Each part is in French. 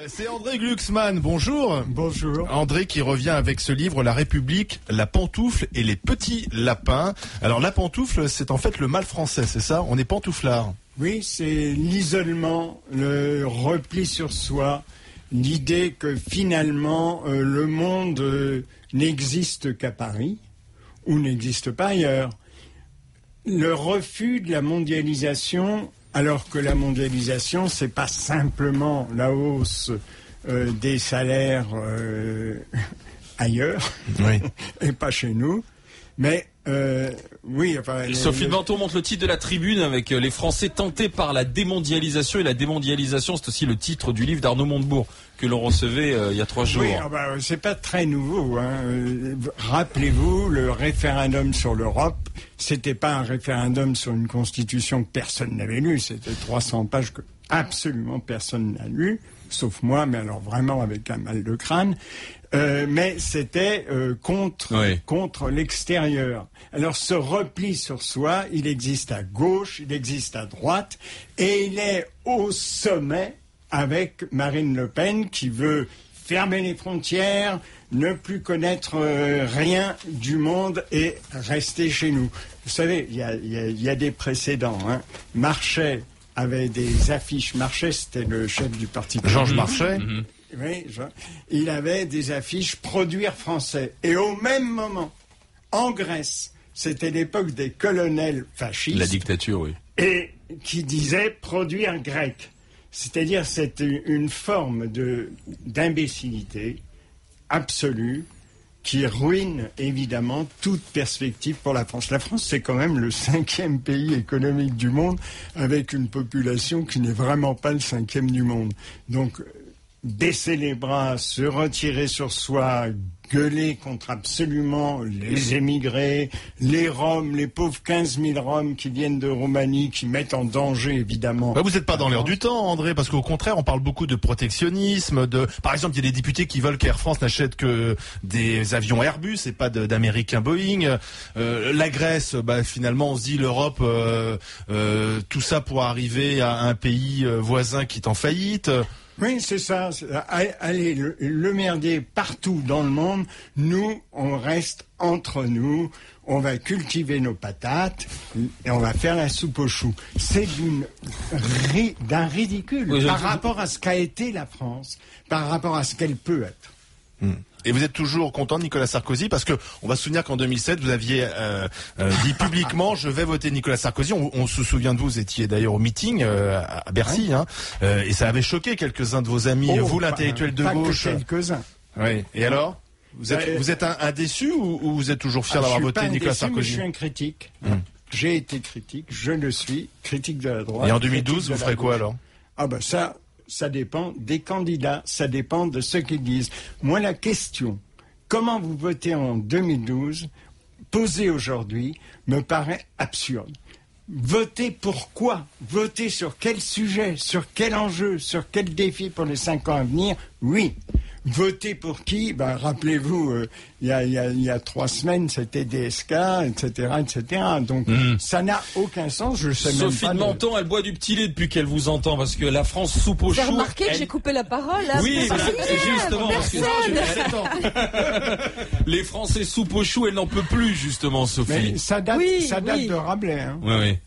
C'est André Glucksmann, bonjour. Bonjour. André qui revient avec ce livre La République, la pantoufle et les petits lapins. Alors la pantoufle, c'est en fait le mal français, c'est ça? On est pantouflard. Oui, c'est l'isolement, le repli sur soi, l'idée que finalement le monde n'existe qu'à Paris ou n'existe pas ailleurs. Le refus de la mondialisation, alors que la mondialisation, c'est pas simplement la hausse des salaires ailleurs, Oui. et pas chez nous, mais oui. Enfin, Sophie Banton montre le titre de la Tribune avec les Français tentés par la démondialisation, et la démondialisation, c'est aussi le titre du livre d'Arnaud Montebourg que l'on recevait il y a 3 jours. Oui, c'est pas très nouveau. Rappelez-vous, le référendum sur l'Europe, c'était pas un référendum sur une constitution que personne n'avait lue, c'était 300 pages que absolument personne n'a lu, sauf moi, mais alors vraiment avec un mal de crâne. Mais c'était contre l'extérieur. Alors ce repli sur soi, il existe à gauche, il existe à droite, et il est au sommet avec Marine Le Pen qui veut fermer les frontières, ne plus connaître rien du monde et rester chez nous. Vous savez, il y a des précédents. Marchais avait des affiches. Marchais, c'était le chef du parti. Georges Marchais. Oui, il avait des affiches produire français. Et au même moment, en Grèce, c'était l'époque des colonels fascistes. La dictature, oui. Et qui disaient produire grec. C'est-à-dire, c'est une forme d'imbécilité absolue qui ruine évidemment toute perspective pour la France. La France, c'est quand même le 5e pays économique du monde, avec une population qui n'est vraiment pas le 5e du monde. Donc, baisser les bras, se retirer sur soi, gueuler contre absolument les émigrés, les Roms, les pauvres 15 000 Roms qui viennent de Roumanie, qui mettent en danger évidemment. Vous n'êtes pas dans l'air du temps, André, parce qu'au contraire, on parle beaucoup de protectionnisme. Par exemple, il y a des députés qui veulent qu'Air France n'achète que des avions Airbus et pas d'américains Boeing. La Grèce, finalement, on se dit l'Europe, tout ça pour arriver à un pays voisin qui est en faillite. Oui, c'est ça. Allez, le merdier partout dans le monde. Nous, on reste entre nous. On va cultiver nos patates et on va faire la soupe aux choux. C'est d'un ridicule par rapport à ce qu'a été la France, par rapport à ce qu'elle peut être. Et vous êtes toujours content de Nicolas Sarkozy, parce que on va se souvenir qu'en 2007 vous aviez dit publiquement je vais voter Nicolas Sarkozy. On se souvient de vous étiez d'ailleurs au meeting à Bercy, et ça avait choqué quelques-uns de vos amis, vous l'intellectuel de gauche. Pas que quelques-uns. Oui. Et alors vous êtes un déçu ou vous êtes toujours fier d'avoir voté Nicolas Sarkozy? Je suis un critique. J'ai été critique, je le suis, critique de la droite. Et en 2012 vous ferez quoi alors? Ça dépend des candidats, ça dépend de ce qu'ils disent. Moi, la question, comment vous votez en 2012, posée aujourd'hui, me paraît absurde. Voter pourquoi? Voter sur quel sujet? Sur quel enjeu? Sur quel défi pour les 5 ans à venir? Oui. Voter pour qui? Rappelez-vous, il y a 3 semaines, c'était DSK, etc., etc. Donc, ça n'a aucun sens. Je sais Sophie même pas. de Menton, elle boit du petit lait depuis qu'elle vous entend, parce que la France soupe aux choux. Vous avez remarqué que j'ai coupé la parole, là? Oui, justement, parce que les Français soupe aux choux, elle n'en peut plus, justement, Sophie. Mais ça date de Rabelais.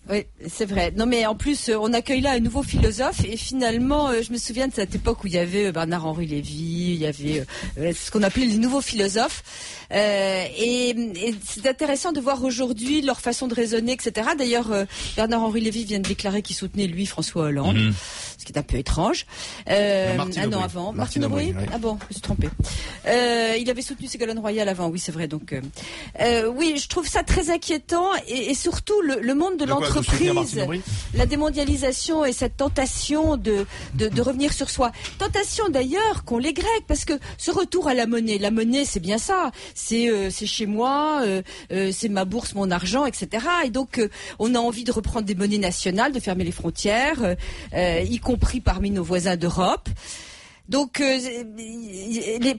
Oui, c'est vrai. Non, mais en plus, on accueille là un nouveau philosophe, et finalement, je me souviens de cette époque où il y avait Bernard-Henri Lévy, il y avait ce qu'on appelait les nouveaux philosophes. Et c'est intéressant de voir aujourd'hui leur façon de raisonner, etc. D'ailleurs, Bernard-Henri Lévy vient de déclarer qu'il soutenait, lui, François Hollande, ce qui est un peu étrange. Un an avant. Martine Aubry. Oui. Ah bon, je me suis trompée. Il avait soutenu Ségolène Royal avant, oui, c'est vrai. Donc, oui, je trouve ça très inquiétant, et surtout le monde de l'entreprise, la démondialisation et cette tentation de revenir sur soi. Tentation d'ailleurs qu'ont les Grecs, parce que ce retour à la monnaie, c'est bien ça. C'est chez moi, c'est ma bourse, mon argent, etc. Et donc, on a envie de reprendre des monnaies nationales, de fermer les frontières, y compris parmi nos voisins d'Europe. Donc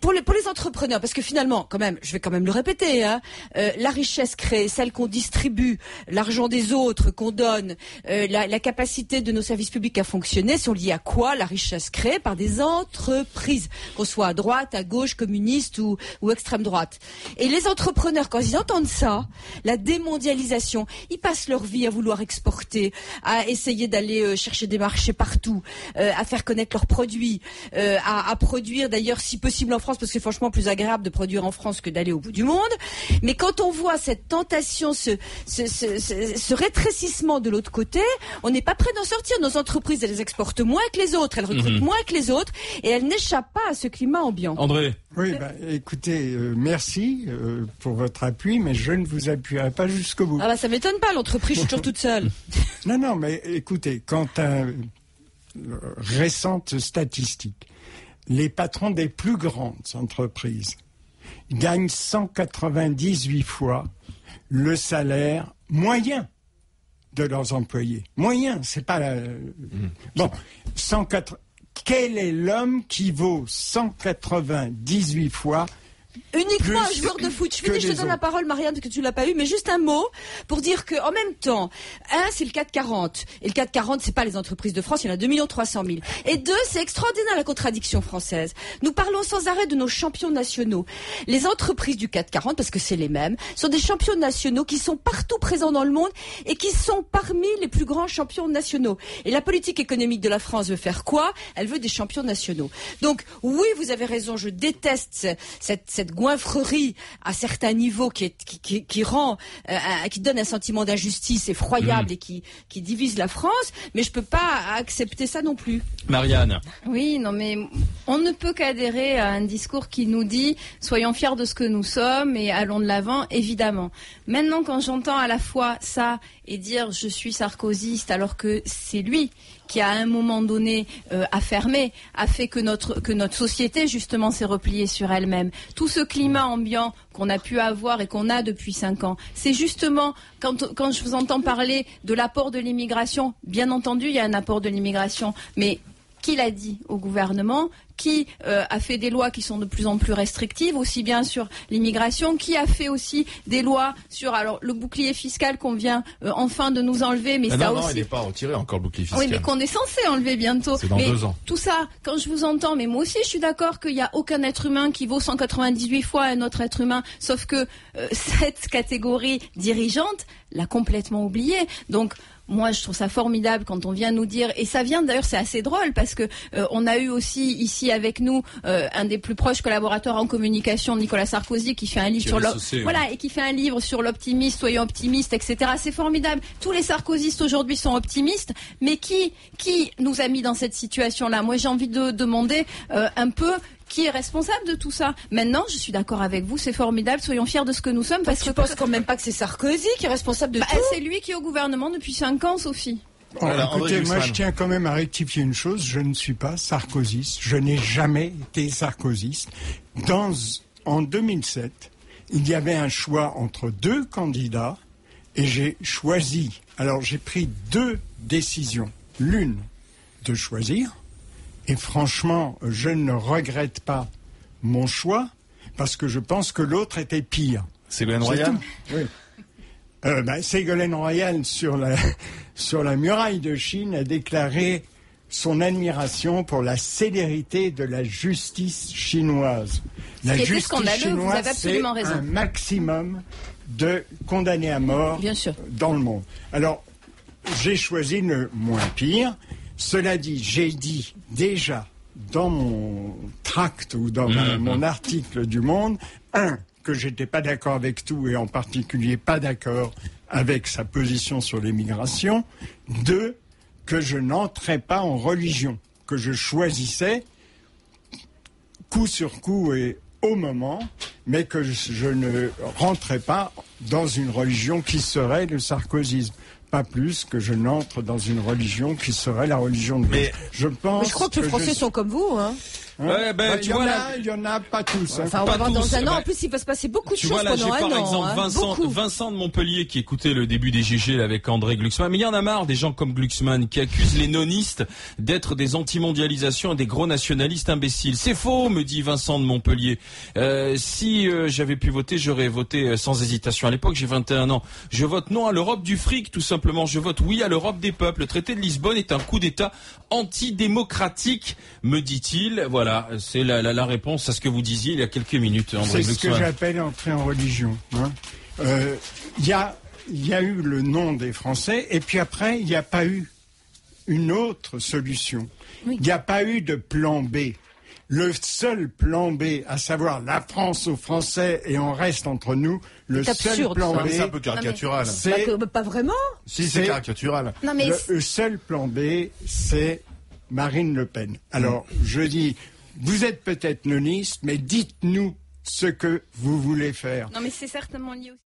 pour les entrepreneurs, parce que finalement, quand même, je vais quand même le répéter, hein, la richesse créée, celle qu'on distribue, l'argent des autres qu'on donne, la capacité de nos services publics à fonctionner sont liés à quoi? La richesse créée par des entreprises, qu'on soit à droite, à gauche, communiste ou extrême droite. Et les entrepreneurs, quand ils entendent ça, la démondialisation, ils passent leur vie à vouloir exporter, à essayer d'aller chercher des marchés partout, à faire connaître leurs produits, à produire d'ailleurs si possible en France, parce que c'est franchement plus agréable de produire en France que d'aller au bout du monde. Mais quand on voit cette tentation, ce rétrécissement de l'autre côté, on n'est pas prêt d'en sortir. Nos entreprises, elles exportent moins que les autres, elles recrutent moins que les autres, et elles n'échappent pas à ce climat ambiant. André. Oui, écoutez, merci pour votre appui, mais je ne vous appuierai pas jusqu'au bout. Ah ça m'étonne pas, l'entreprise, je suis toujours toute seule. Non, mais écoutez, quant à récentes statistiques, les patrons des plus grandes entreprises gagnent 198 fois le salaire moyen de leurs employés. Moyen, c'est pas bon, 104. Quel est l'homme qui vaut 198 fois uniquement un joueur de foot? Je te donne la parole, Marianne, parce que tu l'as pas eu, mais juste un mot pour dire que en même temps, c'est le 440. Et le 440, c'est pas les entreprises de France, il y en a 2 300 000. Et 2, c'est extraordinaire la contradiction française. Nous parlons sans arrêt de nos champions nationaux. Les entreprises du 440, parce que c'est les mêmes, sont des champions nationaux qui sont partout présents dans le monde et qui sont parmi les plus grands champions nationaux. Et la politique économique de la France veut faire quoi? Elle veut des champions nationaux. Donc, oui, vous avez raison, je déteste cette goinfrerie à certains niveaux qui donne un sentiment d'injustice effroyable et qui divise la France, mais je peux pas accepter ça non plus. Marianne. Oui, non mais on ne peut qu'adhérer à un discours qui nous dit soyons fiers de ce que nous sommes et allons de l'avant, évidemment. Maintenant, quand j'entends à la fois ça et dire je suis sarkozyste alors que c'est lui qui à un moment donné a fermé, a fait que notre société justement s'est repliée sur elle-même. Tout ce climat ambiant qu'on a pu avoir et qu'on a depuis 5 ans, c'est justement quand je vous entends parler de l'apport de l'immigration, bien entendu il y a un apport de l'immigration, mais qui l'a dit au gouvernement? Qui a fait des lois qui sont de plus en plus restrictives, aussi bien sur l'immigration, qui a fait aussi des lois sur le bouclier fiscal qu'on vient enfin de nous enlever, mais non, aussi... il n'est pas retiré encore le bouclier fiscal. Oui, mais qu'on est censé enlever bientôt. C'est dans 2 ans. Tout ça, quand je vous entends, mais moi aussi je suis d'accord qu'il n'y a aucun être humain qui vaut 198 fois un autre être humain, sauf que cette catégorie dirigeante l'a complètement oublié. Donc, moi, je trouve ça formidable quand on vient nous dire, et ça vient d'ailleurs, c'est assez drôle parce que on a eu aussi ici avec nous un des plus proches collaborateurs en communication, Nicolas Sarkozy, qui fait un livre et qui fait un livre sur l'optimisme, soyons optimistes, etc. C'est formidable. Tous les sarkozystes aujourd'hui sont optimistes, mais qui nous a mis dans cette situation-là? Moi, j'ai envie de demander un peu. Qui est responsable de tout ça? Maintenant, je suis d'accord avec vous, c'est formidable, soyons fiers de ce que nous sommes. Parce que je pense quand même pas que c'est Sarkozy qui est responsable de tout. C'est lui qui est au gouvernement depuis 5 ans, Sophie. Écoutez, moi je tiens quand même à rectifier une chose, je ne suis pas sarkozyste, je n'ai jamais été sarkozyste. En 2007, il y avait un choix entre 2 candidats et j'ai choisi. Alors j'ai pris 2 décisions. L'une, de choisir. Et franchement, je ne regrette pas mon choix parce que je pense que l'autre était pire. Ségolène Royal. Oui. Ségolène Royal, sur la muraille de Chine, a déclaré son admiration pour la célérité de la justice chinoise. La justice chinoise, c'est un maximum de condamnés à mort dans le monde. Alors, j'ai choisi le moins pire. Cela dit, j'ai dit déjà dans mon tract ou dans mon article du Monde, que j'étais pas d'accord avec tout et en particulier pas d'accord avec sa position sur l'immigration. 2, que je n'entrais pas en religion, que je choisissais coup sur coup et au moment, mais que je ne rentrais pas dans une religion qui serait le sarkozysme. Pas plus que je n'entre dans une religion qui serait la religion de Dieu. Je crois que les Français sont comme vous, hein. Ouais, ben, tu vois, là, il y en a pas tous. Hein. Enfin, on Pas va voir dans tous, un an. ouais. En plus, il va se passer beaucoup de tu choses vois, là, j'ai pendant un par an. exemple Beaucoup. Vincent de Montpellier qui écoutait le début des GG là, avec André Glucksmann. Mais il y en a marre des gens comme Glucksmann qui accusent les nonistes d'être des anti-mondialisations et des gros nationalistes imbéciles. C'est faux, me dit Vincent de Montpellier. Si j'avais pu voter, j'aurais voté sans hésitation. À l'époque, j'ai 21 ans. Je vote non à l'Europe du fric, tout simplement. Je vote oui à l'Europe des peuples. Le traité de Lisbonne est un coup d'État antidémocratique, me dit-il. Voilà, c'est la réponse à ce que vous disiez il y a quelques minutes, André C'est ce que Glucksmann. j'appelle entrer en religion. Hein. Il y a eu le nom des Français, et puis après, il n'y a pas eu une autre solution. Il n'y a pas eu de plan B. Le seul plan B, à savoir la France aux Français et on reste entre nous, le C'est seul absurde, plan ça. B, C'est un peu caricatural. c'est Pas vraiment. Si, c'est- c'est caricatural. Non mais le seul plan B, c'est Marine Le Pen. Alors, je dis, vous êtes peut-être noniste, mais dites-nous ce que vous voulez faire. non mais c'est certainement lié aussi.